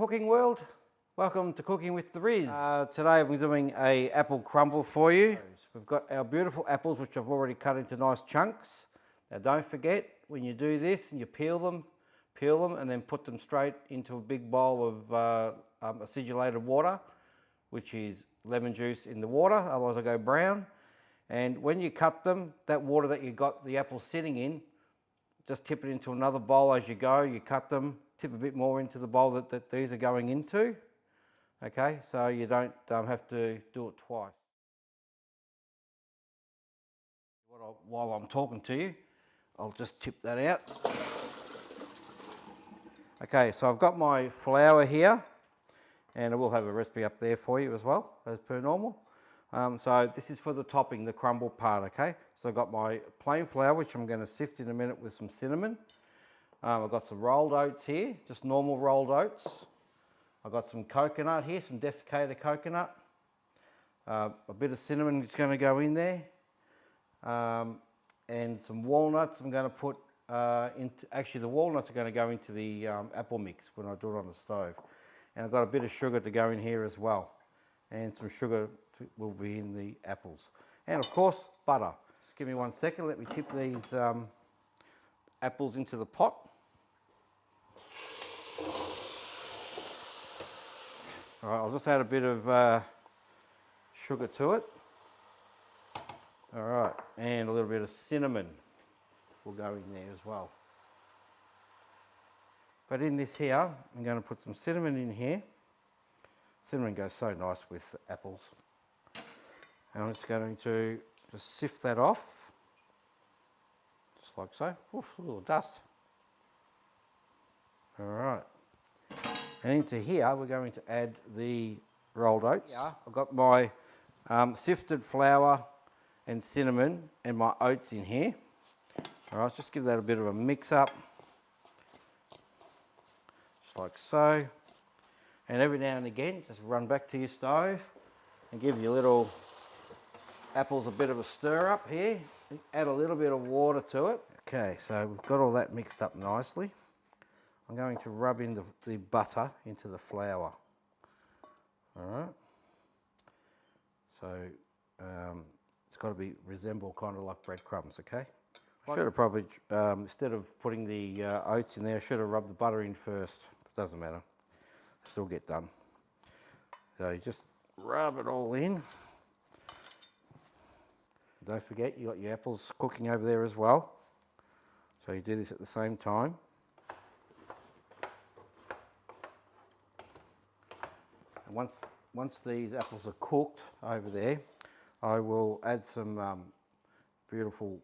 cooking world. Welcome to Cooking with the Riz. Today I'm doing a apple crumble for you. We've got our beautiful apples which I've already cut into nice chunks. Now don't forget, when you do this and you peel them and then put them straight into a big bowl of acidulated water, which is lemon juice in the water, otherwise they'll go brown. And when you cut them, that water that you got the apples sitting in, just tip it into another bowl as you go. You cut them, tip a bit more into the bowl that these are going into. Okay, so you don't have to do it twice. While I'm talking to you, I'll just tip that out. Okay, so I've got my flour here, and I will have a recipe up there for you as well, as per normal. So this is for the topping, the crumble part, okay? So I've got my plain flour, which I'm going to sift in a minute with some cinnamon. I've got some rolled oats here, just normal rolled oats. I've got some coconut here, some desiccated coconut. A bit of cinnamon is going to go in there. And some walnuts I'm going to put actually the walnuts are going to go into the apple mix when I do it on the stove. And I've got a bit of sugar to go in here as well. And some sugar will be in the apples. And of course, butter. Just give me 1 second, let me tip these apples into the pot. All right, I'll just add a bit of sugar to it. All right, and a little bit of cinnamon will go in there as well. But in this here, I'm going to put some cinnamon in here. Cinnamon goes so nice with apples. And I'm just going to just sift that off, just like so. Oof, a little dust. All right. And into here, we're going to add the rolled oats. Yeah, I've got my sifted flour and cinnamon and my oats in here. All right, just give that a bit of a mix up, just like so. And every now and again, just run back to your stove and give your little apples a bit of a stir up here. Add a little bit of water to it. Okay, so we've got all that mixed up nicely. I'm going to rub in the butter into the flour. All right. So it's got to resemble kind of like breadcrumbs, okay? I should have probably, instead of putting the oats in there, I should have rubbed the butter in first. It doesn't matter. Still get done. So you just rub it all in. Don't forget, you got your apples cooking over there as well. So you do this at the same time. And once these apples are cooked over there, I will add some beautiful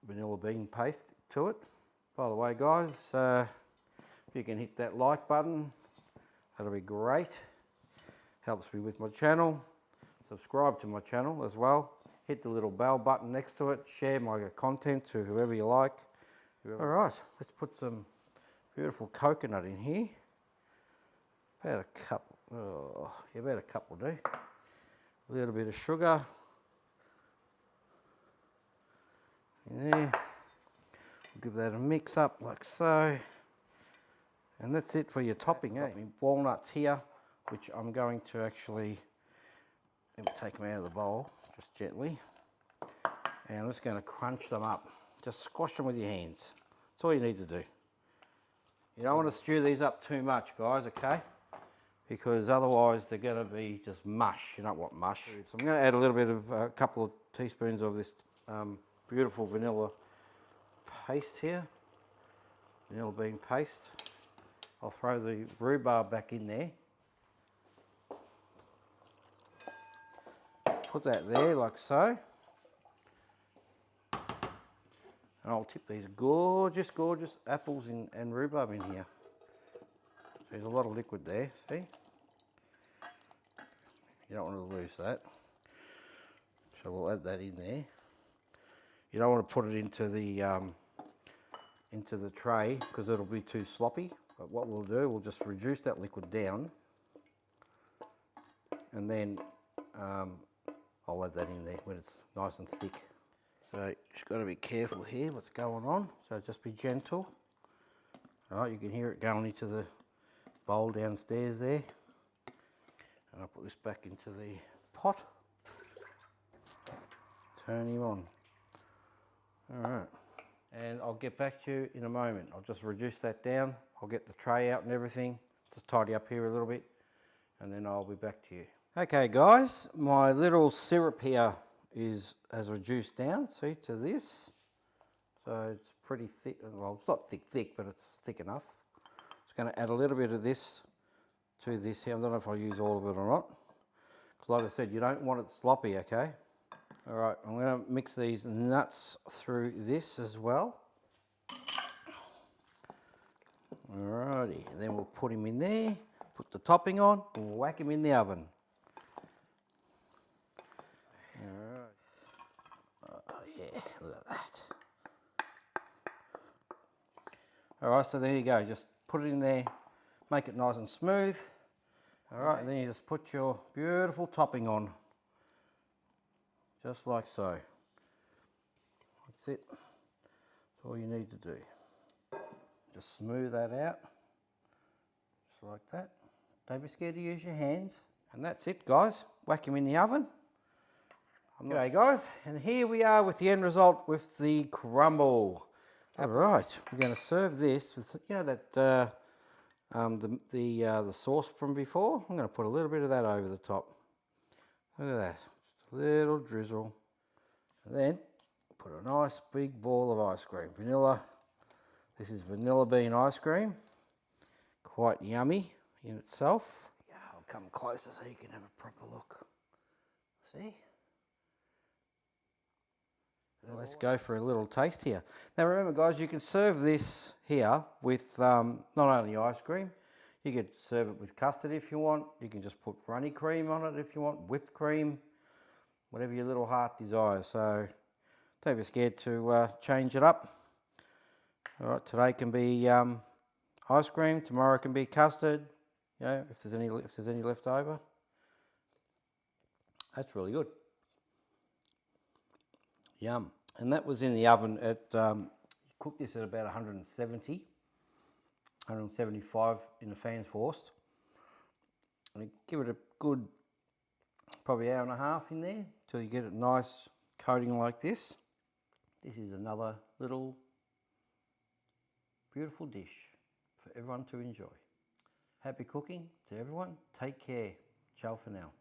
vanilla bean paste to it. By the way, guys, if you can hit that like button, that'll be great. Helps me with my channel. Subscribe to my channel as well. Hit the little bell button next to it. Share my content to whoever you like. All right, let's put some beautiful coconut in here. About a cup. Oh, yeah, about a cup will do. A little bit of sugar. In there. Give that a mix up like so. And that's it for your topping, eh? Walnuts here, which I'm going to actually take them out of the bowl, just gently. And I'm just going to crunch them up. Just squash them with your hands. That's all you need to do. You don't want to stew these up too much, guys, okay? Because otherwise they're going to be just mush. You don't want mush. So I'm going to add a little bit of a couple of teaspoons of this beautiful vanilla paste here. Vanilla bean paste. I'll throw the rhubarb back in there. Put that there like so. And I'll tip these gorgeous, gorgeous apples and rhubarb in here. There's a lot of liquid there, see? You don't want to lose that. So we'll add that in there. You don't want to put it into the tray because it'll be too sloppy. But what we'll do, we'll just reduce that liquid down. And then I'll add that in there when it's nice and thick. So just got to be careful here what's going on. So just be gentle. All right, you can hear it going into bowl downstairs there. And I'll put this back into the pot. Turn him on. All right. And I'll get back to you in a moment. I'll just reduce that down. I'll get the tray out and everything. Just tidy up here a little bit. And then I'll be back to you. Okay guys, my little syrup here has reduced down, see, to this. So it's pretty thick. Well, it's not thick, but it's thick enough. Just going to add a little bit of this to this here. I don't know if I'll use all of it or not. Because like I said, you don't want it sloppy, okay? All right, I'm going to mix these nuts through this as well. Alrighty, and then we'll put him in there, put the topping on, and we'll whack him in the oven. Alright. Oh yeah, look at that. Alright, so there you go, just put it in there, make it nice and smooth. Alright, and then you just put your beautiful topping on. Just like so. That's it. That's all you need to do. Just smooth that out. Just like that. Don't be scared to use your hands. And that's it, guys. Whack them in the oven. Okay, guys. And here we are with the end result with the crumble. All right. We're going to serve this with, you know, that the sauce from before. I'm going to put a little bit of that over the top. Look at that. Just a little drizzle. And then put a nice big ball of ice cream. Vanilla. This is vanilla bean ice cream. Quite yummy in itself. Yeah, I'll come closer so you can have a proper look. See? So let's go for a little taste here. Now remember guys, you can serve this here with not only ice cream, you could serve it with custard if you want. You can just put runny cream on it if you want, whipped cream, whatever your little heart desires. So don't be scared to change it up. All right, today can be ice cream. Tomorrow can be custard. You know, if there's any left over. That's really good. Yum. And that was in the oven at. Cook this at about 170, 175 in the fans forced. And give it a good, probably hour and a half in there till you get it nice coating like this. This is another little beautiful dish for everyone to enjoy. Happy cooking to everyone. Take care. Ciao for now.